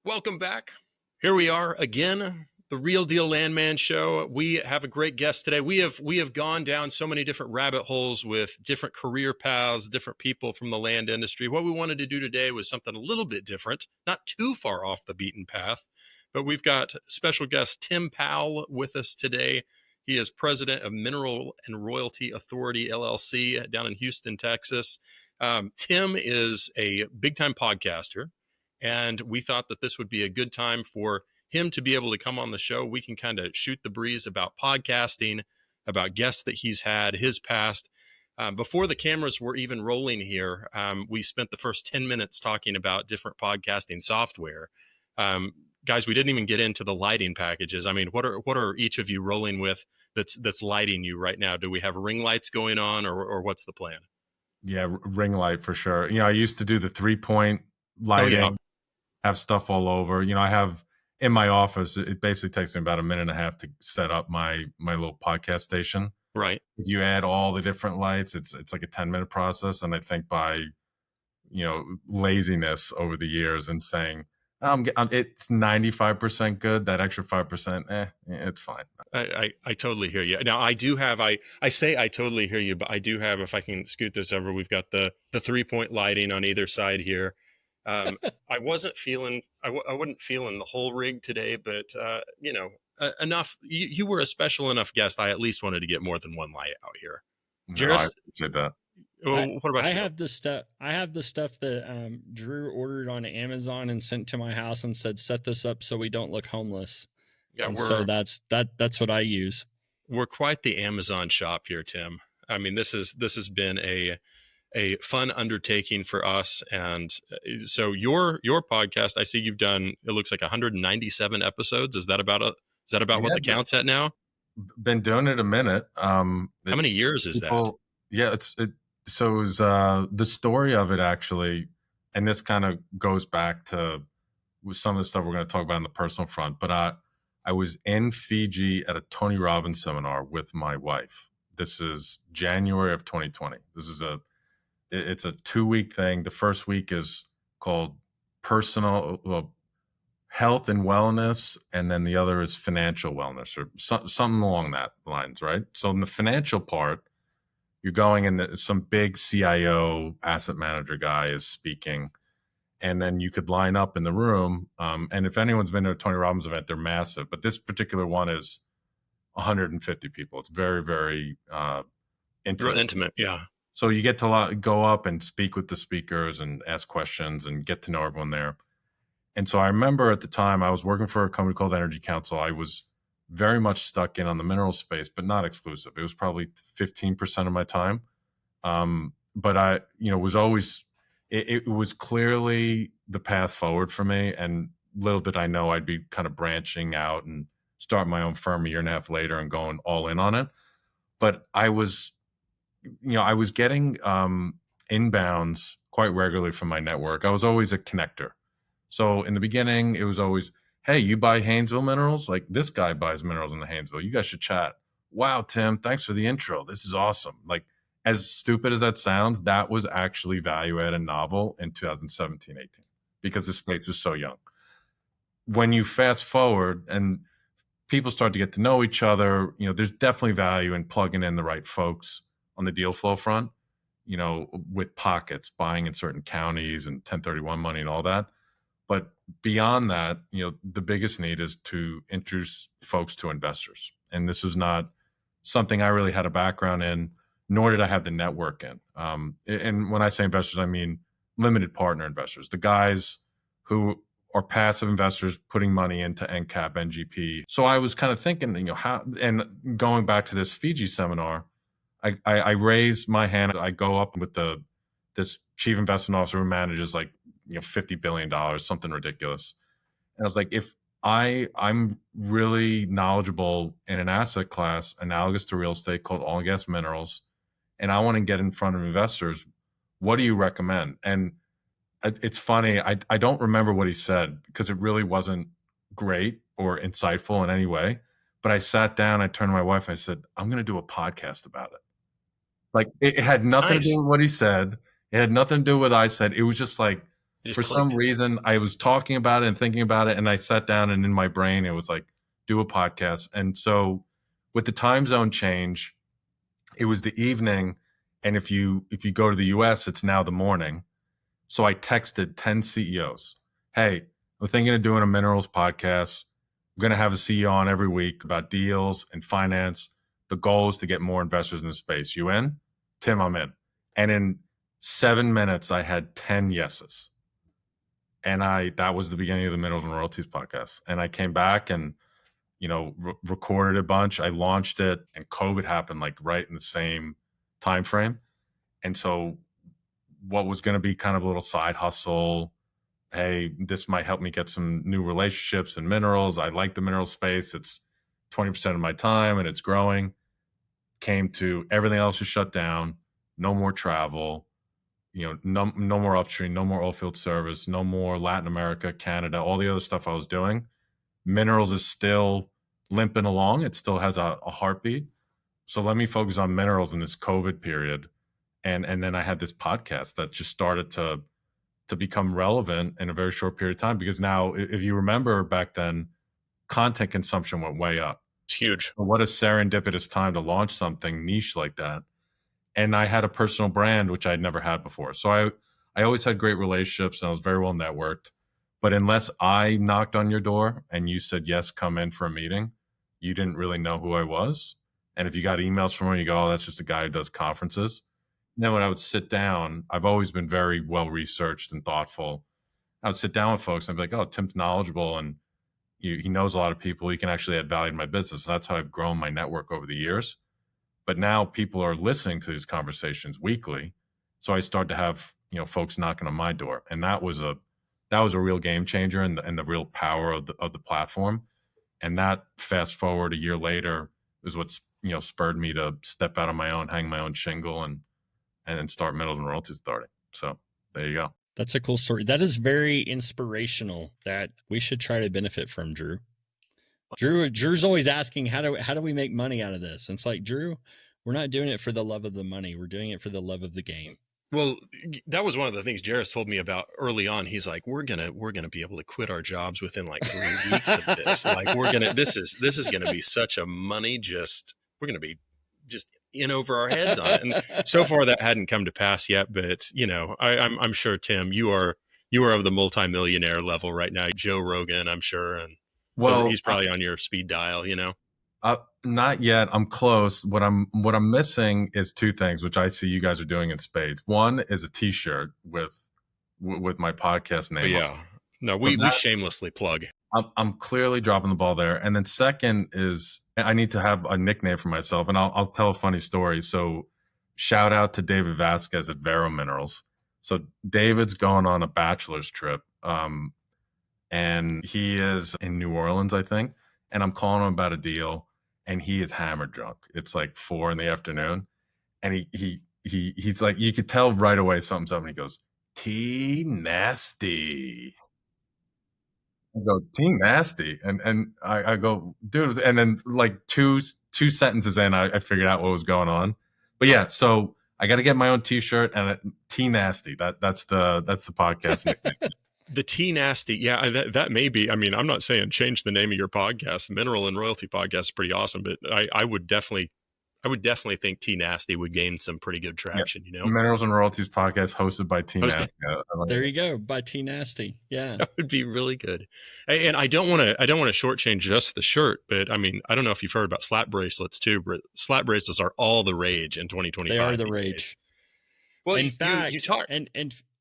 Welcome back. Here we are again, the Real Deal Landman Show. We have a great guest today. We have gone down so many different rabbit holes with different career paths, different people from the land industry. What we wanted to do today was something a little bit different, not too far off the beaten path, but we've got special guest Tim Pawul with us today. He is president of Minerals and Royalties Authority LLC down in Houston, Texas. Tim is a big-time podcaster. And we thought that this would be a good time for him to be able to come on the show. We can kind of shoot the breeze about podcasting, about guests that he's had, his past. Before the cameras were even rolling here, we spent the first 10 minutes talking about different podcasting software. Guys, we didn't even get into the lighting packages. I mean, what are each of you rolling with that's lighting you right now? Do we have ring lights going on, or what's the plan? Yeah, ring light for sure. I used to do the 3-point lighting. Oh, yeah. Have stuff all over. I have in my office, it basically takes me about a minute and a half to set up my little podcast station. Right. If you add all the different lights, it's like a 10-minute process. And I think by, laziness over the years and saying, it's 95% good, that extra 5%, it's fine. I totally hear you. Now I do have, I say I totally hear you, but I do have, if I can scoot this over, we've got the 3-point lighting on either side here. I wasn't feeling, I wasn't feeling the whole rig today, but enough. You were a special enough guest. I at least wanted to get more than one light out here. Jerris, I appreciate that. What about you? I have the stuff that Drew ordered on Amazon and sent to my house and said, set this up so we don't look homeless. Yeah, so that's what I use. We're quite the Amazon shop here, Tim. I mean, this has been a fun undertaking for us. And so your podcast, I see you've done, it looks like 197 episodes. Is that about what the count's at now? Been doing it a minute. How many years is that? Yeah, so it was the story of it actually, and this kind of goes back to some of the stuff we're going to talk about on the personal front, but I was in Fiji at a Tony Robbins seminar with my wife. This is January of 2020. It's a 2-week thing. The first week is called personal health and wellness, and then the other is financial wellness, or something along that lines, right? So in the financial part, you're going in, some big CIO asset manager guy is speaking, and then you could line up in the room. And if anyone's been to a Tony Robbins event, they're massive, but this particular one is 150 people. It's very, very intimate. Yeah. So you get to go up and speak with the speakers and ask questions and get to know everyone there. And so I remember at the time I was working for a company called Energy Council. I was very much stuck in on the mineral space, but not exclusive. It was probably 15% of my time. But I, was always, it was clearly the path forward for me. And little did I know I'd be kind of branching out and start my own firm a year and a half later and going all in on it. But I was getting inbounds quite regularly from my network. I was always a connector. So in the beginning, it was always, hey, you buy Haynesville minerals? Like, this guy buys minerals in the Haynesville. You guys should chat. Wow, Tim, thanks for the intro. This is awesome. Like, as stupid as that sounds, that was actually value added and novel in 2017, 18, because the space was so young. When you fast forward and people start to get to know each other, there's definitely value in plugging in the right folks on the deal flow front, with pockets, buying in certain counties and 1031 money and all that. But beyond that, the biggest need is to introduce folks to investors. And this was not something I really had a background in, nor did I have the network in. And when I say investors, I mean limited partner investors, the guys who are passive investors putting money into NCAP, NGP. So I was kind of thinking, how, and going back to this Fiji seminar, I raised my hand. I go up with this chief investment officer who manages like $50 billion, something ridiculous. And I was like, if I'm really knowledgeable in an asset class analogous to real estate called oil and gas minerals, and I want to get in front of investors, what do you recommend? And it's funny, I don't remember what he said because it really wasn't great or insightful in any way. But I sat down, I turned to my wife, and I said, I'm going to do a podcast about it. Like, it had nothing to do with what he said. It had nothing to do with what I said. It was just like, For some reason, I was talking about it and thinking about it, and I sat down, and in my brain, it was like, do a podcast. And so with the time zone change, it was the evening. And if you go to the US, it's now the morning. So I texted 10 CEOs. Hey, I'm thinking of doing a minerals podcast. I'm going to have a CEO on every week about deals and finance. The goal is to get more investors in the space. You in? Tim, I'm in. And in 7 minutes, I had 10 yeses. And that was the beginning of the Minerals and Royalties podcast. And I came back and, recorded a bunch. I launched it, and COVID happened like right in the same time frame. And so what was going to be kind of a little side hustle, hey, this might help me get some new relationships in minerals. I like the mineral space. It's 20% of my time and it's growing. Came to everything else is shut down. No more travel. No more upstream, no more oilfield service, no more Latin America, Canada, all the other stuff I was doing. Minerals is still limping along. It still has a heartbeat. So let me focus on minerals in this COVID period. And then I had this podcast that just started to become relevant in a very short period of time, because now, if you remember back then, content consumption went way up. It's huge. What a serendipitous time to launch something niche like that. And I had a personal brand, which I'd never had before. So I always had great relationships, and I was very well networked. But unless I knocked on your door and you said, yes, come in for a meeting, you didn't really know who I was. And if you got emails from me, you go, oh, that's just a guy who does conferences. And then when I would sit down, I've always been very well researched and thoughtful. I would sit down with folks and I'd be like, oh, Tim's knowledgeable and he knows a lot of people. He can actually add value to my business. And that's how I've grown my network over the years. But now people are listening to these conversations weekly. So I started to have, folks knocking on my door. And that was a real game changer, and the real power of the platform. And that, fast forward a year later, is what's, spurred me to step out on my own, hang my own shingle, and start Minerals and Royalties Authority. So there you go. That's a cool story. That is very inspirational that we should try to benefit from, Drew. Drew's always asking, how do we make money out of this? And it's like, Drew, we're not doing it for the love of the money. We're doing it for the love of the game. Well, that was one of the things Jerris told me about early on. He's like, we're gonna be able to quit our jobs within like 3 weeks of this. Like this is gonna be such a money, we're gonna be just in over our heads on it. And so far that hadn't come to pass yet. But I'm sure, Tim, you are of the multimillionaire level right now. Joe Rogan, I'm sure, and he's probably on your speed dial. Not yet. I'm close. What I'm missing is two things, which I see you guys are doing in spades. One is a T-shirt with my podcast name. Yeah. No, we shamelessly plug. I'm clearly dropping the ball there. And then second is I need to have a nickname for myself, and I'll tell a funny story. So shout out to David Vasquez at Vero Minerals. So David's going on a bachelor's trip, and he is in New Orleans, I think. And I'm calling him about a deal, and he is hammered drunk. It's like 4 PM, and he's like, you could tell right away something's up, and he goes, T nasty. I go, T nasty, and I go, dude, and then like two sentences in, I figured out what was going on. But yeah, so I got to get my own T-shirt, and T nasty. That's the podcast nickname. The T nasty. Yeah, that may be. I mean, I'm not saying change the name of your podcast. Mineral and Royalty Podcast is pretty awesome, but I would definitely think T nasty would gain some pretty good traction. Yeah. Minerals and Royalties Podcast hosted by T nasty. There you go, by T nasty. Yeah, that would be really good. And I don't want to shortchange just the shirt, but I mean, I don't know if you've heard about slap bracelets too, but slap bracelets are all the rage in 2025. They are the rage. Days. Well, in fact, you talk and.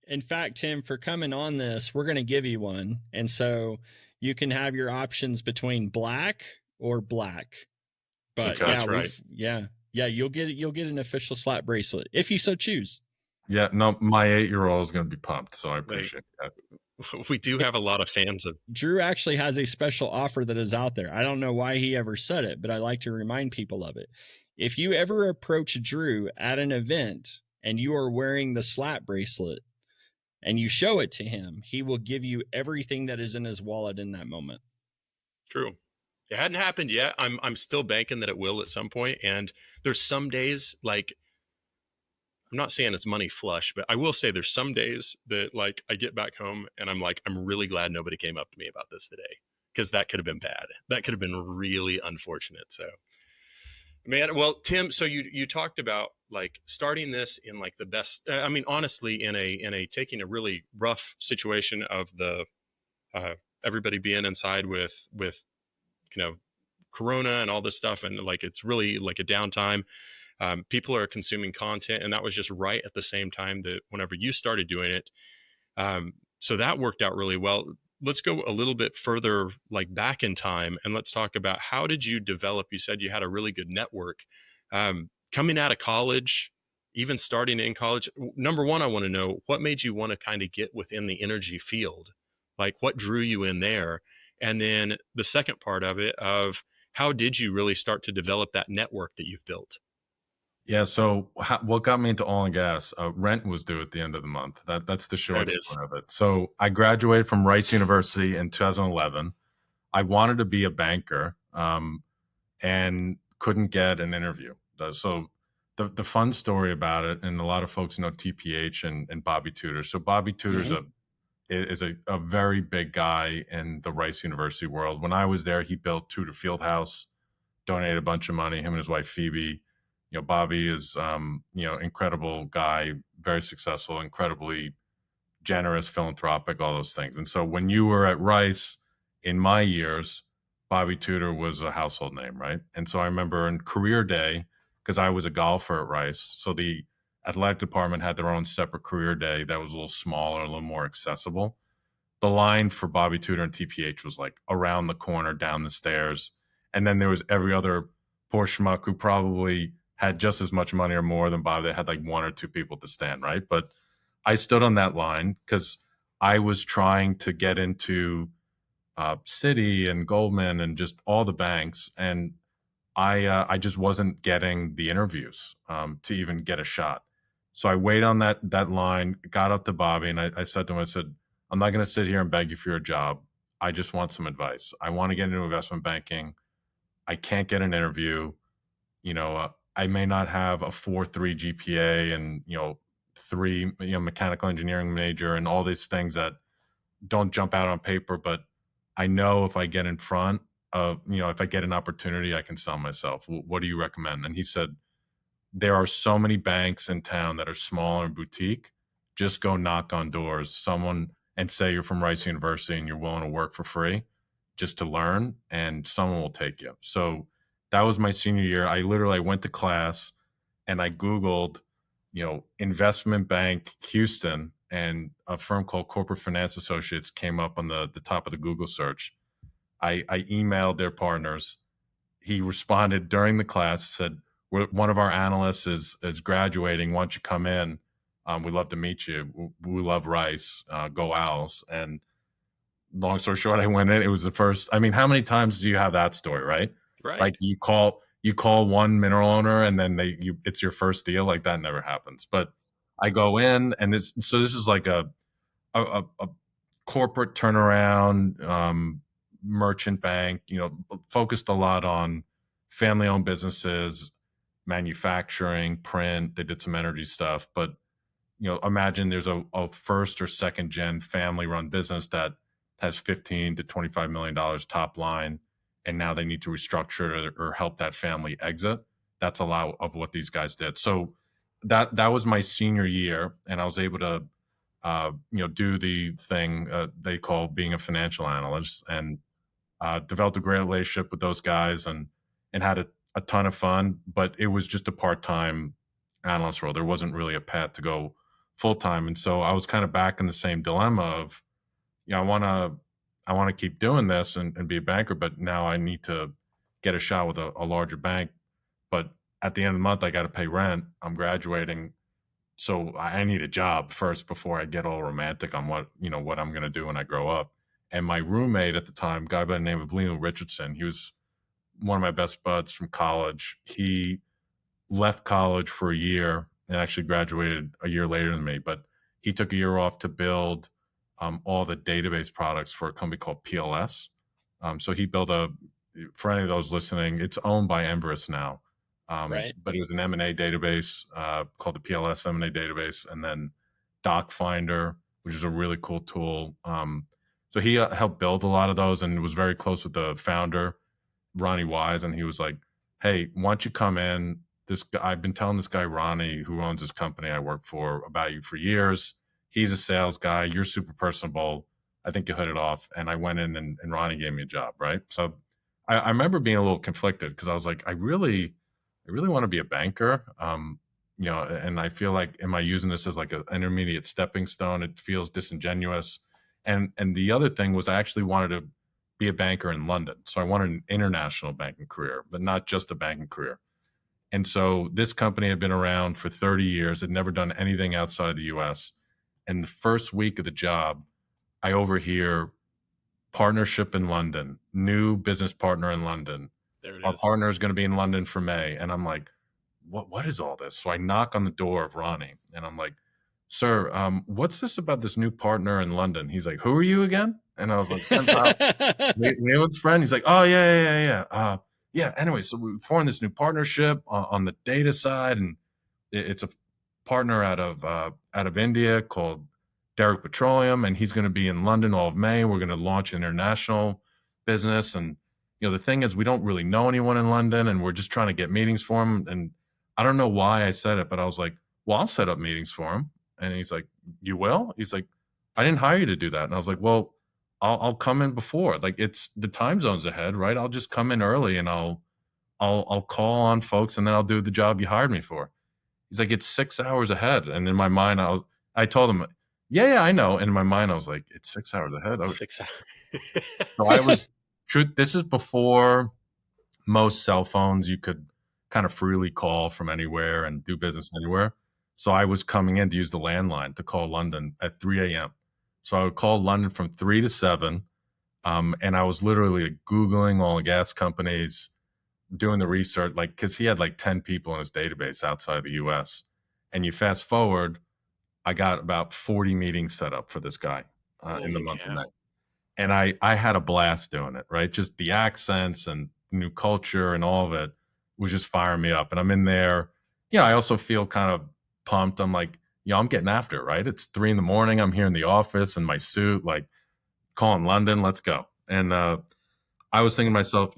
In fact, Tim, for coming on this, we're going to give you one. And so you can have your options between black or black. But okay, that's right. You'll get an official slap bracelet if you so choose. Yeah, no, my 8-year-old is going to be pumped, so I appreciate that. We do have a lot of fans of Drew actually has a special offer that is out there. I don't know why he ever said it, but I like to remind people of it. If you ever approach Drew at an event and you are wearing the slap bracelet, and you show it to him, he will give you everything that is in his wallet in that moment. True. It hadn't happened yet. I'm still banking that it will at some point. And there's some days, like, I'm not saying it's money flush, but I will say there's some days that like I get back home and I'm like, I'm really glad nobody came up to me about this today, because that could have been bad. That could have been really unfortunate. So, man, well, Tim, so you talked about like starting this in like the best. I mean, honestly, in a taking a really rough situation of the uh, everybody being inside with Corona and all this stuff, and like it's really like a downtime. People are consuming content, and that was just right at the same time that whenever you started doing it. So that worked out really well. Let's go a little bit further, like back in time, and let's talk about how did you develop? You said you had a really good network coming out of college, even starting in college. Number one, I want to know what made you want to kind of get within the energy field, like what drew you in there, and then the second part of it of how did you really start to develop that network that you've built? Yeah. So what got me into oil and gas? Rent was due at the end of the month. That's the There it short is. story of it. So I graduated from Rice University in 2011. I wanted to be a banker, and couldn't get an interview. So the fun story about it, and a lot of folks know TPH and Bobby Tudor. So Bobby Tudor's Mm-hmm. is a very big guy in the Rice University world. When I was there, he built Tudor Fieldhouse, donated a bunch of money. Him and his wife Phoebe. Bobby is incredible guy, very successful, incredibly generous, philanthropic, all those things. And so when you were at Rice in my years, Bobby Tudor was a household name, right? And so I remember in career day, because I was a golfer at Rice, so the athletic department had their own separate career day that was a little smaller, a little more accessible. The line for Bobby Tudor and TPH was like around the corner, down the stairs. And then there was every other poor schmuck who probably had just as much money or more than Bob. They had like one or two people to stand, right? But I stood on that line because I was trying to get into Citi and Goldman and just all the banks, and I just wasn't getting the interviews to even get a shot. So I waited on that line, got up to Bobby, and I said to him, I said, I'm not going to sit here and beg you for your job. I just want some advice. I want to get into investment banking. I can't get an interview. I may not have a 4.3 GPA and, three, mechanical engineering major and all these things that don't jump out on paper, but I know if I get in front of, if I get an opportunity, I can sell myself. What do you recommend? And he said, there are so many banks in town that are small and boutique. Just go knock on doors, someone, and say you're from Rice University and you're willing to work for free just to learn, and someone will take you. So that was my senior year. I went to class and I Googled, investment bank Houston, and a firm called Corporate Finance Associates came up on the top of the Google search. I emailed their partners. He responded during the class, said, one of our analysts is graduating. Why don't you come in? We'd love to meet you. We love Rice. Go Owls. And long story short, I went in. It was the first. I mean, how many times do you have that story, right? Right. Like you call one mineral owner and then it's your first deal. Like that never happens. But I go in, and this is like a corporate turnaround, merchant bank, focused a lot on family owned businesses, manufacturing, print. They did some energy stuff, but imagine there's a first or second gen family run business that has 15 to $25 million top line, and now they need to restructure it or help that family exit. That's a lot of what these guys did. So that was my senior year, and I was able to do the thing they call being a financial analyst, and developed a great relationship with those guys, and had a ton of fun. But it was just a part-time analyst role. There wasn't really a path to go full-time, and so I was kind of back in the same dilemma of, I want to keep doing this and be a banker, but now I need to get a shot with a larger bank. But at the end of the month, I got to pay rent. I'm graduating, so I need a job first before I get all romantic on what I'm going to do when I grow up. And my roommate at the time, a guy by the name of Leo Richardson, he was one of my best buds from college. He left college for a year and actually graduated a year later than me, but he took a year off to build all the database products for a company called PLS. So he built for any of those listening, it's owned by Embers now. Right. But it was an M&A database called the PLS M&A database, and then Doc Finder, which is a really cool tool. So he helped build a lot of those and was very close with the founder, Ronnie Wise, and he was like, "Hey, why don't you come in? This guy, I've been telling this guy Ronnie, who owns this company I work for, about you for years. He's a sales guy. You're super personable. I think you hit it off." And I went in, and Ronnie gave me a job, right? So I remember being a little conflicted because I was like, I really want to be a banker. And I feel like, am I using this as like an intermediate stepping stone? It feels disingenuous. And the other thing was, I actually wanted to be a banker in London. So I wanted an international banking career, but not just a banking career. And so this company had been around for 30 years, had never done anything outside the US. And the first week of the job, I overhear partnership in London, new business partner in London. There it Our is. partner is going to be in London for May. And I'm like, what is all this? So I knock on the door of Ronnie and I'm like, "Sir, what's this about this new partner in London?" He's like, "Who are you again?" And I was like, "Tim Pawul, Neil's friend." He's like, "Oh, yeah. Yeah. Anyway, so we formed this new partnership on the data side, and it's a partner out of India called Derek Petroleum, and he's going to be in London all of May. We're going to launch international business, and the thing is, we don't really know anyone in London, and we're just trying to get meetings for him." And I don't know why I said it, but I was like, "Well, I'll set up meetings for him." And he's like, "You will?" He's like, "I didn't hire you to do that." And I was like, "Well, I'll come in before. Like, it's the time zone's ahead, right? I'll just come in early and I'll call on folks, and then I'll do the job you hired me for." He's like, "It's 6 hours ahead." And in my mind, I told him, yeah, I know. And in my mind, I was like, "It's 6 hours ahead." Oh, 6 hours. so I was truth. This is before most cell phones. You could kind of freely call from anywhere and do business anywhere. So I was coming in to use the landline to call London at 3 a.m. So I would call London from 3 to 7. And I was literally like Googling all the gas companies, doing the research, like, because he had like 10 people in his database outside the US. And you fast forward, I got about 40 meetings set up for this guy in the Holy month of May. cow. And I had a blast doing it, right? Just the accents and new culture and all of it was just firing me up. And I'm in there. I also feel kind of pumped. I'm like, I'm getting after it, right? It's 3 a.m. I'm here in the office in my suit, like calling London, let's go. And I was thinking to myself,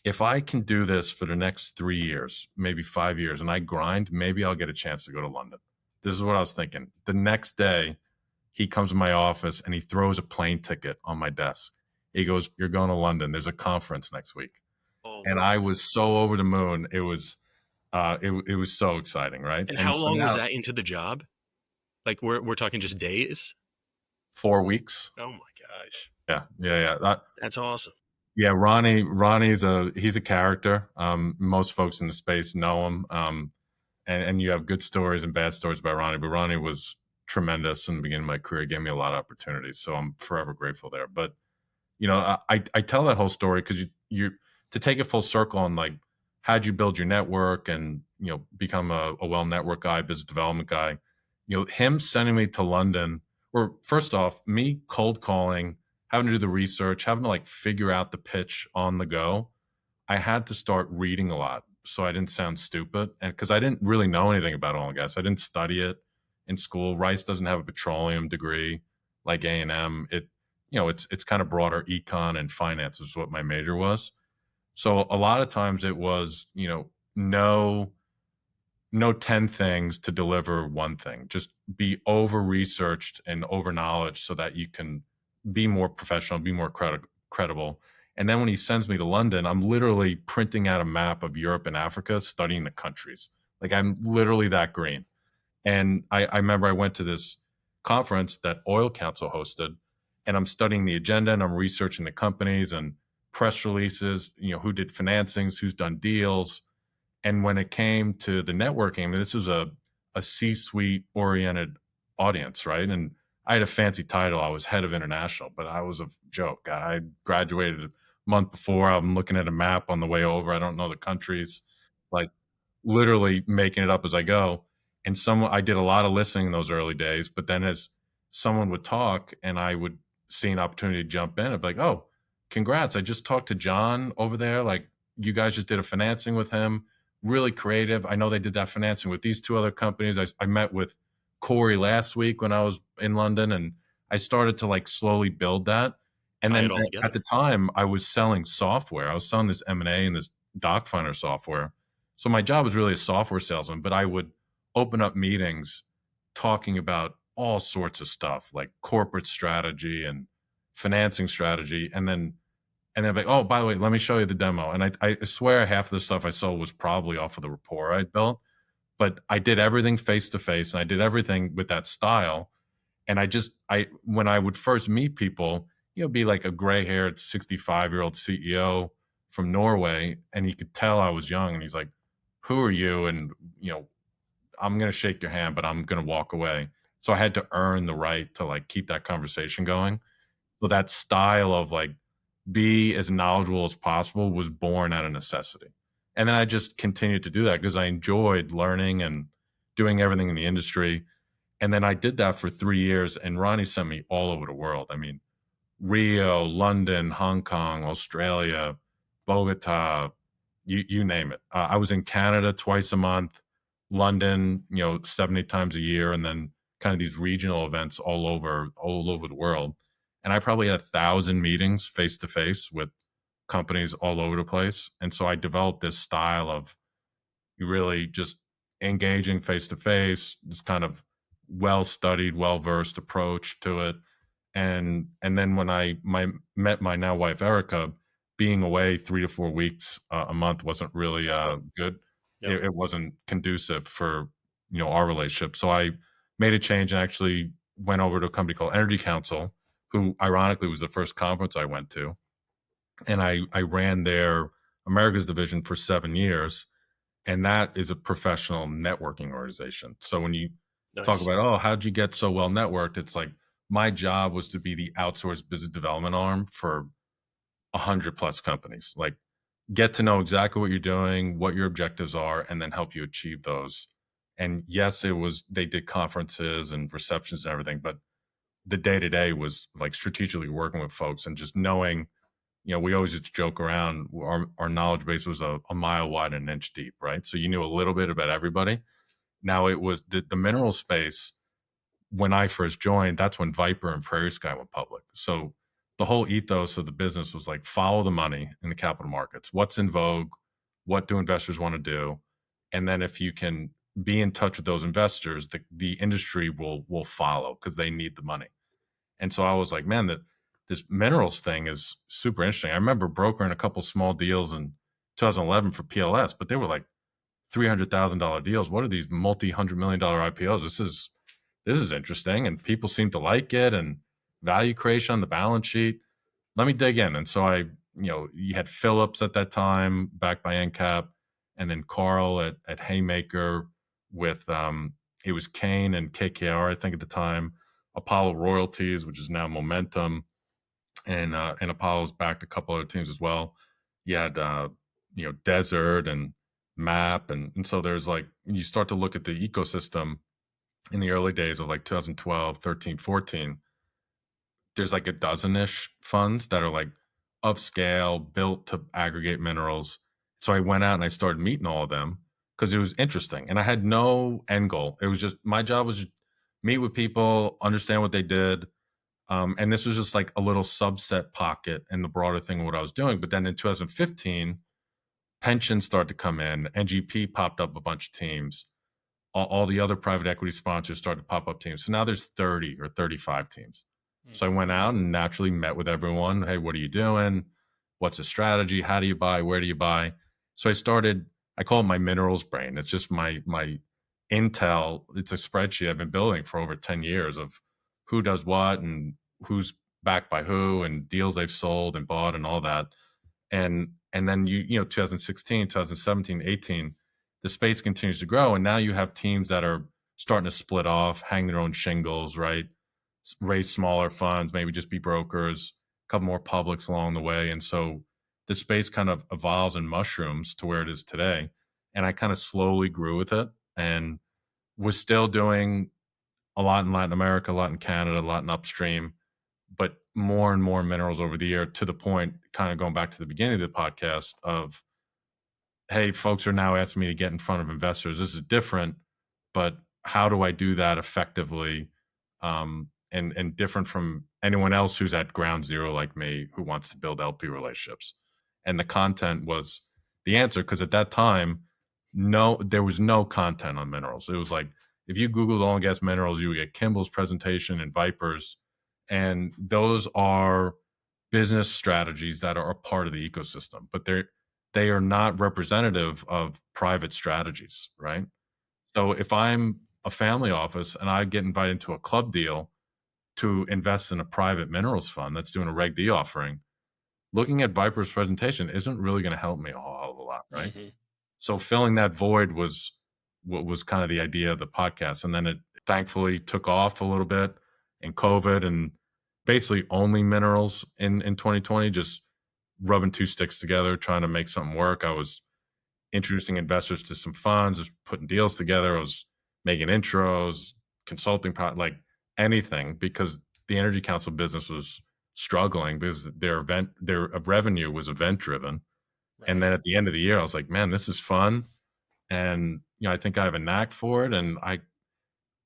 if I can do this for the next 3 years, maybe 5 years, and I grind, maybe I'll get a chance to go to London. This is what I was thinking. The next day, he comes to my office and he throws a plane ticket on my desk. He goes, "You're going to London. There's a conference next week." And I was so over the moon. It was it was so exciting, right? And how so long was now, that into the job? Like we're talking just days? 4 weeks. Oh my gosh. Yeah. That's awesome. Yeah, Ronnie's he's a character. Most folks in the space know him. And you have good stories and bad stories about Ronnie, but Ronnie was tremendous in the beginning of my career. He gave me a lot of opportunities, so I'm forever grateful there. But I tell that whole story because you to take it full circle on like, how'd you build your network and become a well network guy, business development guy. Him sending me to London, or first off, me cold calling, having to do the research, having to like figure out the pitch on the go. I had to start reading a lot so I didn't sound stupid, and because I didn't really know anything about oil and gas. I didn't study it in school. Rice doesn't have a petroleum degree like A&M. It's kind of broader. Econ and finance is what my major was. So a lot of times it was, no 10 things to deliver one thing. Just be over researched and over knowledge so that you can be more professional, be more credible. And then when he sends me to London, I'm literally printing out a map of Europe and Africa, studying the countries. Like, I'm literally that green. And I remember I went to this conference that Oil Council hosted, and I'm studying the agenda and I'm researching the companies and press releases, who did financings, who's done deals. And when it came to the networking, I mean, this was a C-suite oriented audience, right? And I had a fancy title. I was head of international, but I was a joke. I graduated a month before. I'm looking at a map on the way over. I don't know the countries, like literally making it up as I go. And I did a lot of listening in those early days, but then as someone would talk and I would see an opportunity to jump in, I'd be like, "Oh, congrats. I just talked to John over there. Like, you guys just did a financing with him. really creative. I know they did that financing with these two other companies. I met with Corey last week when I was in London, and I started to like slowly build that. And Tie then it all at the together. time, I was selling software. I was selling this M&A and this doc finder software. So my job was really a software salesman, but I would open up meetings talking about all sorts of stuff like corporate strategy and financing strategy. And then like, oh, by the way, let me show you the demo. And I swear half of the stuff I sold was probably off of the rapport I'd built, but I did everything face to face and I did everything with that style. And when I would first meet people, be like a gray haired 65-year-old CEO from Norway. And he could tell I was young. And he's like, who are you? And, I'm going to shake your hand, but I'm going to walk away. So I had to earn the right to like keep that conversation going. So that style of like, be as knowledgeable as possible was born out of necessity. And then I just continued to do that because I enjoyed learning and doing everything in the industry. And then I did that for 3 years, and Ronnie sent me all over the world. I mean, Rio, London, Hong Kong, Australia, Bogota, you name it. I was in Canada twice a month, London, 70 times a year, and then kind of these regional events all over the world. And I probably had 1,000 meetings face to face with companies all over the place. And so I developed this style of really just engaging face to face, this kind of well studied, well versed approach to it. And then when I met my now wife Erica, being away 3 to 4 weeks a month wasn't really good. Yep. It wasn't conducive for our relationship. So I made a change and actually went over to a company called Energy Council, who ironically was the first conference I went to, and I ran their Americas division for 7 years, and that is a professional networking organization. So when you talk Nice. about, oh, how'd you get so well networked? It's like my job was to be the outsourced business development arm for 100+ companies. Like get to know exactly what you're doing, what your objectives are, and then help you achieve those. And yes, they did conferences and receptions and everything, but the day to day was like strategically working with folks and just knowing, we always used to joke around. Our knowledge base was a mile wide and an inch deep, right? So you knew a little bit about everybody. Now it was the mineral space. When I first joined, that's when Viper and Prairie Sky went public. So the whole ethos of the business was like follow the money in the capital markets. What's in vogue? What do investors want to do? And then if you can be in touch with those investors, the industry will follow because they need the money. And so I was like, man, this minerals thing is super interesting. I remember brokering a couple small deals in 2011 for PLS, but they were like $300,000 deals. What are these multi-$100 million IPOs? This is interesting, and people seem to like it, and value creation on the balance sheet. Let me dig in. And so you had Phillips at that time, backed by NCAP, and then Carl at Haymaker with it was Kane and KKR, I think at the time, Apollo Royalties, which is now Momentum, and Apollo's backed a couple other teams as well. You had Desert and Map, and so there's like you start to look at the ecosystem in the early days of like 2012, 13, 14. There's like a dozen-ish funds that are like upscale, built to aggregate minerals. So I went out and I started meeting all of them because it was interesting, and I had no end goal. It was just my job was just meet with people, understand what they did. And this was just like a little subset pocket in the broader thing of what I was doing. But then in 2015, pensions started to come in. NGP popped up a bunch of teams. All the other private equity sponsors started to pop up teams. So now there's 30 or 35 teams. So I went out and naturally met with everyone. Hey, what are you doing? What's the strategy? How do you buy? Where do you buy? So I call it my minerals brain. It's just my intel. It's a spreadsheet I've been building for over 10 years of who does what and who's backed by who and deals they've sold and bought and all that. And then 2016, 2017, 18, the space continues to grow. And now you have teams that are starting to split off, hang their own shingles, right? Raise smaller funds, maybe just be brokers, a couple more publics along the way. And so the space kind of evolves and mushrooms to where it is today. And I kind of slowly grew with it and was still doing a lot in Latin America, a lot in Canada, a lot in upstream, but more and more minerals over the year, to the point, kind of going back to the beginning of the podcast, of hey, folks are now asking me to get in front of investors. This is different, but how do I do that effectively, and different from anyone else who's at ground zero like me, who wants to build LP relationships? And the content was the answer, because at that time, there was no content on minerals. It was like, if you Googled oil and gas minerals, you would get Kimball's presentation and Vipers, and those are business strategies that are a part of the ecosystem, but they are not representative of private strategies, right? So if I'm a family office and I get invited into a club deal to invest in a private minerals fund that's doing a Reg D offering, looking at Viper's presentation isn't really going to help me a whole hell of a lot, right? Mm-hmm. So filling that void was what was kind of the idea of the podcast. And then it thankfully took off a little bit in COVID, and basically only minerals in 2020, just rubbing two sticks together, trying to make something work. I was introducing investors to some funds, just putting deals together. I was making intros, consulting, like anything, because the Energy Council business was struggling because their revenue was event driven. Right. And then at the end of the year, I was like, man, this is fun. And, I think I have a knack for it. And I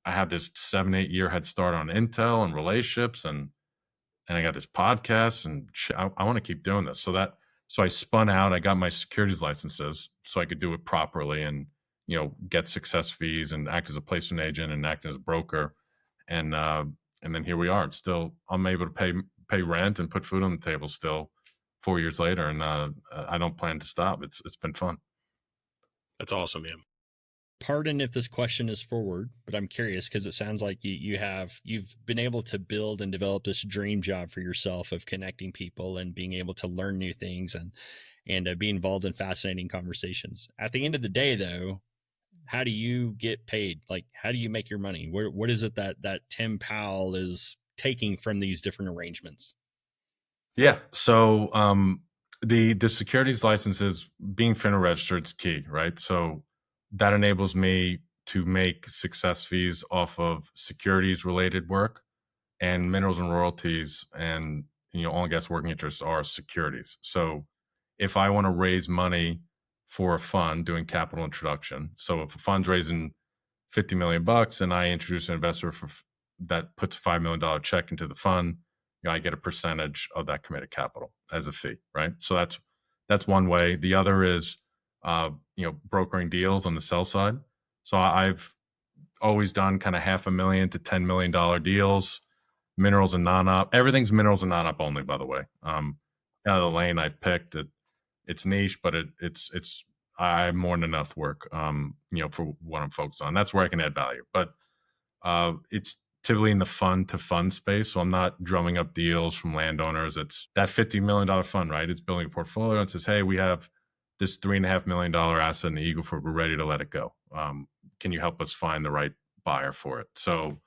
have this 7-8 year head start on Intel and relationships, and I got this podcast, and I want to keep doing this. So I spun out, I got my securities licenses so I could do it properly and, get success fees and act as a placement agent and act as a broker. And then here we are. I'm able to pay rent and put food on the table still 4 years later. And I don't plan to stop. It's been fun. That's awesome, man. Pardon if this question is forward, but I'm curious because it sounds like you've been able to build and develop this dream job for yourself of connecting people and being able to learn new things and be involved in fascinating conversations. At the end of the day, though, how do you get paid? Like, how do you make your money? What is it that Tim Pawul is taking from these different arrangements? Yeah. So the securities licenses, being FINRA registered, is key, right? So that enables me to make success fees off of securities related work, and minerals and royalties and oil and gas working interests are securities. So if I want to raise money for a fund doing capital introduction, so if a fund's raising $50 million and I introduce an investor that puts a $5 million check into the fund, I get a percentage of that committed capital as a fee, right? So that's one way. The other is brokering deals on the sell side. So I've always done kind of $500,000 to $10 million deals, minerals and non-op. Everything's minerals and non-op only, by the way. Kind of the lane I've picked. It's niche, but it's I have more than enough work, for what I'm focused on. That's where I can add value. But it's typically in the fund to fund space. So I'm not drumming up deals from landowners. It's that $50 million fund, right? It's building a portfolio and says, hey, we have this $3.5 million asset in the Eagle Ford. We're ready to let it go. Can you help us find the right buyer for it? So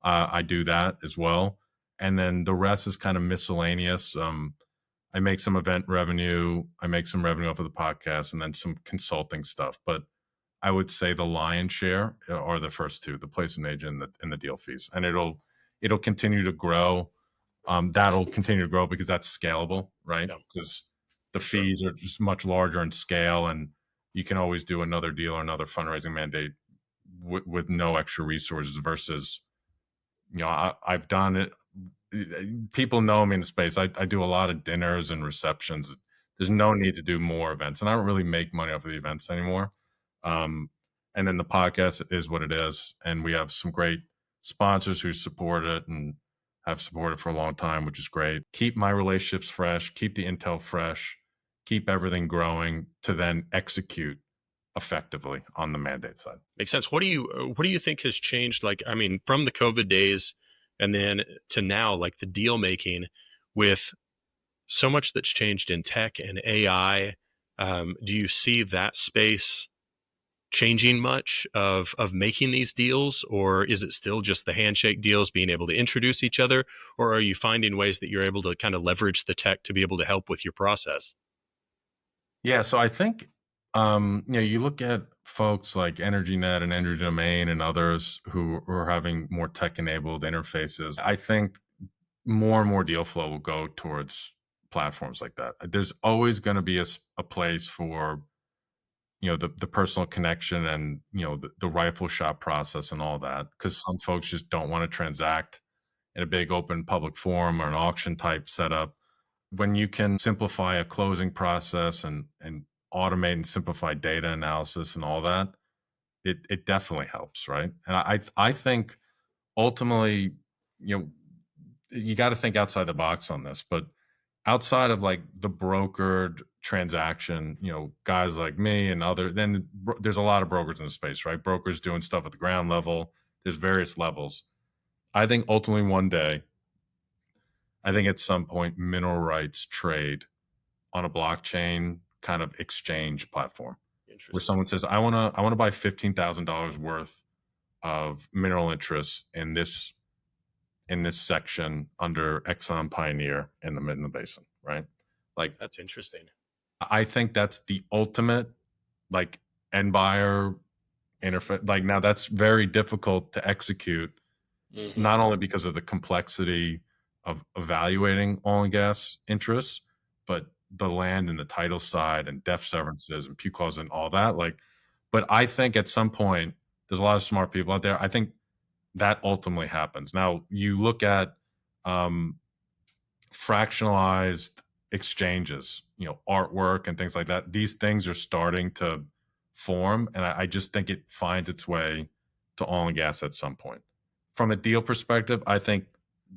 I do that as well. And then the rest is kind of miscellaneous. I make some event revenue. I make some revenue off of the podcast, and then some consulting stuff. But I would say the lion's share are the first two, the placement agent and the deal fees. And it'll continue to grow. That'll continue to grow because that's scalable, right? Because the fees are just much larger in scale, and you can always do another deal or another fundraising mandate with no extra resources versus, I've done it. People know me in the space. I do a lot of dinners and receptions. There's no need to do more events, and I don't really make money off of the events anymore. And then the podcast is what it is, and we have some great sponsors who support it and have supported for a long time, which is great. Keep my relationships fresh, keep the intel fresh, keep everything growing to then execute effectively on the mandate side. Makes sense. What do you think has changed? Like, I mean, from the COVID days and then to now, like the deal making with so much that's changed in tech and AI. Do you see that space changing much of making these deals, or is it still just the handshake deals, being able to introduce each other, or are you finding ways that you're able to kind of leverage the tech to be able to help with your process? Yeah, so I think you look at folks like EnergyNet and Energy Domain and others who are having more tech-enabled interfaces. I think more and more deal flow will go towards platforms like that. There's always going to be a place for the personal connection and, the rifle shot process and all that. Because some folks just don't want to transact in a big open public forum or an auction type setup. When you can simplify a closing process and automate and simplify data analysis and all that, it definitely helps, right? And I think ultimately, you got to think outside the box on this, but outside of like the brokered transaction, guys like me and then there's a lot of brokers in the space, right? Brokers doing stuff at the ground level. There's various levels. I think ultimately one day, I think at some point, mineral rights trade on a blockchain kind of exchange platform where someone says, I want to buy $15,000 worth of mineral interests in this section under Exxon Pioneer in the basin, right? Like, that's interesting. I think that's the ultimate like end buyer interface. Like, now that's very difficult to execute, not only because of the complexity of evaluating oil and gas interests, but the land and the title side and death severances and Pew clause and all that. Like, but I think at some point there's a lot of smart people out there. I think that ultimately happens. Now you look at fractionalized exchanges, artwork and things like that. These things are starting to form, and I just think it finds its way to oil and gas at some point. From a deal perspective, I think